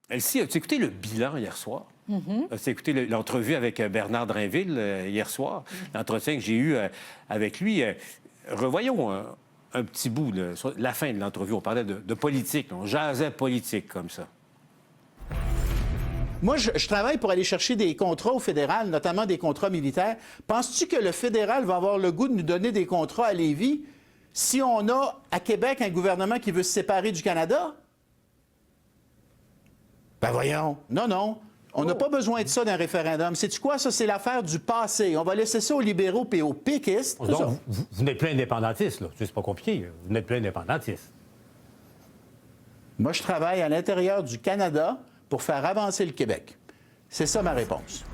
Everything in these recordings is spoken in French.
Elsie, as-tu écouté le bilan hier soir? As-tu écouté l'entrevue avec Bernard Drinville hier soir? L'entretien que j'ai eu avec lui. Revoyons un petit bout, sur la fin de l'entrevue. On parlait de politique. On jasait politique comme ça. Moi, je travaille pour aller chercher des contrats au fédéral, notamment des contrats militaires. Penses-tu que le fédéral va avoir le goût de nous donner des contrats à Lévis si on a à Québec un gouvernement qui veut se séparer du Canada? Ben voyons. Non, non. On n'a pas besoin de ça d'un référendum. Sais-tu quoi? Ça, c'est l'affaire du passé. On va laisser ça aux libéraux et aux péquistes. Donc, vous n'êtes plus indépendantiste, là. C'est pas compliqué. Vous n'êtes plus indépendantiste. Moi, je travaille à l'intérieur du Canada pour faire avancer le Québec. C'est ça ma réponse.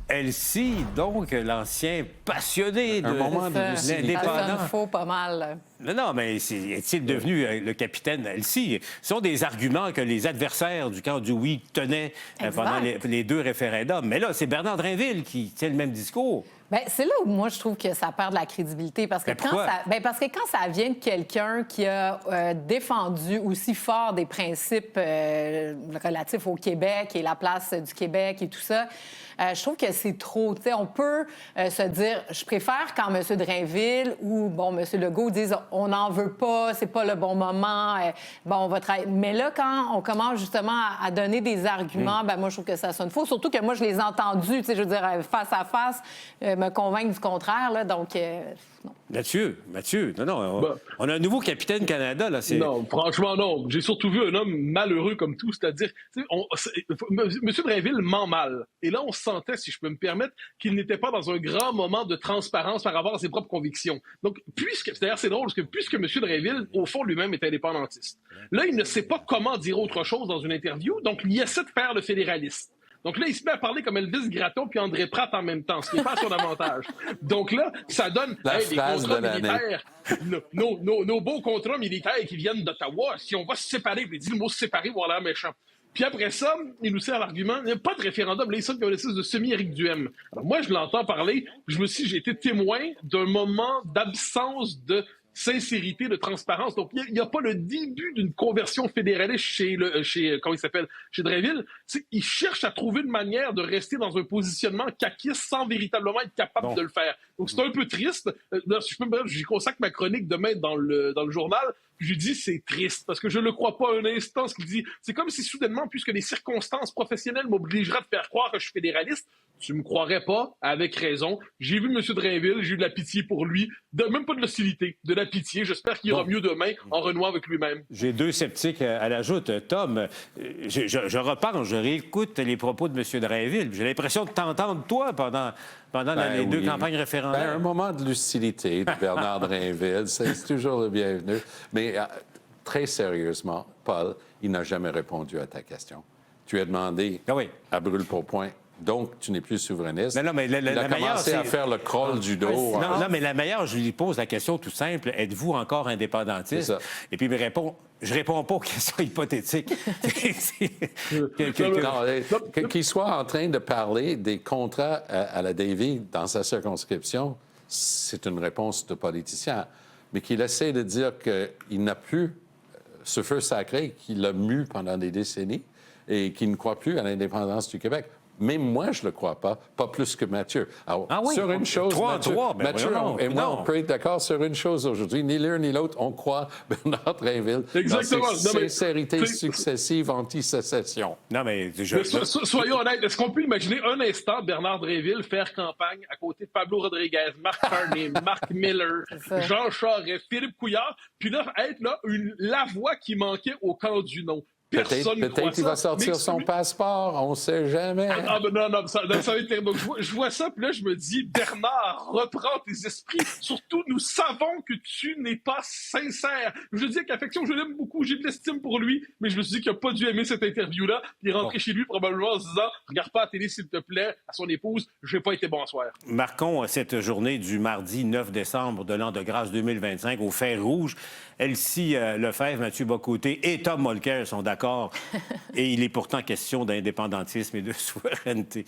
Elsie, donc, l'ancien passionné de l'indépendance. Ça sonne faux pas mal. Non, mais est-il devenu le capitaine Elsie? Ce sont des arguments que les adversaires du camp du oui tenaient pendant les deux référendums. Mais là, c'est Bernard Drinville qui tient le même discours. Bien, c'est là où moi je trouve que ça perd de la crédibilité parce que, parce que quand ça vient de quelqu'un qui a défendu aussi fort des principes relatifs au Québec et la place du Québec et tout ça, je trouve que c'est trop. T'sais, on peut se dire, je préfère quand M. Drainville ou bon M. Legault disent on n'en veut pas, c'est pas le bon moment, bon on va travailler. Mais là quand on commence justement à donner des arguments, ben moi je trouve que ça sonne faux. Surtout que moi je les ai entendus, je veux dire face à face, me convaincre du contraire là, donc non. Mathieu, non, on a un nouveau capitaine Canada, là. Non, franchement, non. J'ai surtout vu un homme malheureux comme tout, c'est-à-dire, M. Drainville ment mal. Et là, on sentait, si je peux me permettre, qu'il n'était pas dans un grand moment de transparence par rapport à ses propres convictions. Donc, d'ailleurs, c'est drôle, parce que puisque M. Drainville, au fond, lui-même est indépendantiste, là, il ne sait pas comment dire autre chose dans une interview, donc il essaie de faire le fédéraliste. Donc là, il se met à parler comme Elvis Gratton puis André Pratt en même temps, ce qui n'est pas à son avantage. Donc là, ça donne des contrats militaires, nos beaux contrats militaires qui viennent d'Ottawa. Si on va se séparer, il dit le mot séparer, voilà méchant. Puis après ça, il nous sert l'argument, il n'y a pas de référendum. Là, il sonne comme une espèce de semi-Éric Duhem. Alors moi, je l'entends parler, j'ai été témoin d'un moment d'absence de sincérité, de transparence. Donc, il n'y a pas le début d'une conversion fédéraliste chez Drainville. Il cherche à trouver une manière de rester dans un positionnement caquiste sans véritablement être capable de le faire. Donc, c'est un peu triste. Si je peux me permettre, j'y consacre ma chronique demain dans le journal. Puis je lui dis, c'est triste, parce que je ne le crois pas un instant. Ce qu'il dit, c'est comme si soudainement, puisque les circonstances professionnelles m'obligeraient de faire croire que je suis fédéraliste, tu me croirais pas, avec raison. J'ai vu M. Drainville, j'ai eu de la pitié pour lui, même pas de l'hostilité, de la pitié. J'espère qu'il ira mieux demain en renouant avec lui-même. J'ai deux sceptiques à l'ajoute. Tom, je repense, je réécoute les propos de M. Drainville. J'ai l'impression de t'entendre, toi, pendant les deux campagnes référendaires. Un moment de lucidité de Bernard Drainville, c'est toujours le bienvenu. Mais très sérieusement, Paul, il n'a jamais répondu à ta question. Tu as demandé à brûle-pourpoint. Donc, tu n'es plus souverainiste. Non, mais il a commencé à faire le crawl du dos. Non, mais la meilleure, je lui pose la question tout simple. Êtes-vous encore indépendantiste? Et puis il me répond, je réponds pas aux questions hypothétiques. Qu'il soit en train de parler des contrats à la Davy dans sa circonscription, c'est une réponse de politicien. Mais qu'il essaie de dire qu'il n'a plus ce feu sacré qu'il a mu pendant des décennies et qu'il ne croit plus à l'indépendance du Québec. Même moi, je ne le crois pas plus que Mathieu. Alors, sur une chose, Mathieu et moi, on peut être d'accord sur une chose aujourd'hui. Ni l'un ni l'autre, on croit Bernard Drainville dans ses sincérités successives anti-sécession. Non, mais soyons honnêtes, est-ce qu'on peut imaginer un instant Bernard Drainville faire campagne à côté de Pablo Rodriguez, Marc Carney, Marc Miller, Jean Charest, Philippe Couillard, puis là, être là, la voix qui manquait au camp du non? Peut-être qu'il va sortir son passeport, on ne sait jamais. Non, ça va être terrible. Donc, je vois ça, puis là, je me dis, Bernard, reprends tes esprits. Surtout, nous savons que tu n'es pas sincère. Je dis qu'affection, je l'aime beaucoup, j'ai de l'estime pour lui, mais je me suis dit qu'il n'a pas dû aimer cette interview-là, puis il est rentré chez lui probablement en se disant, regarde pas la télé, s'il te plaît, à son épouse, je n'ai pas été bon soir. Marquons cette journée du mardi 9 décembre de l'an de grâce 2025 au fer rouge. Elsie Lefebvre, Mathieu Bocoté et Tom Mulcair sont d'accord. Et il est pourtant question d'indépendantisme et de souveraineté.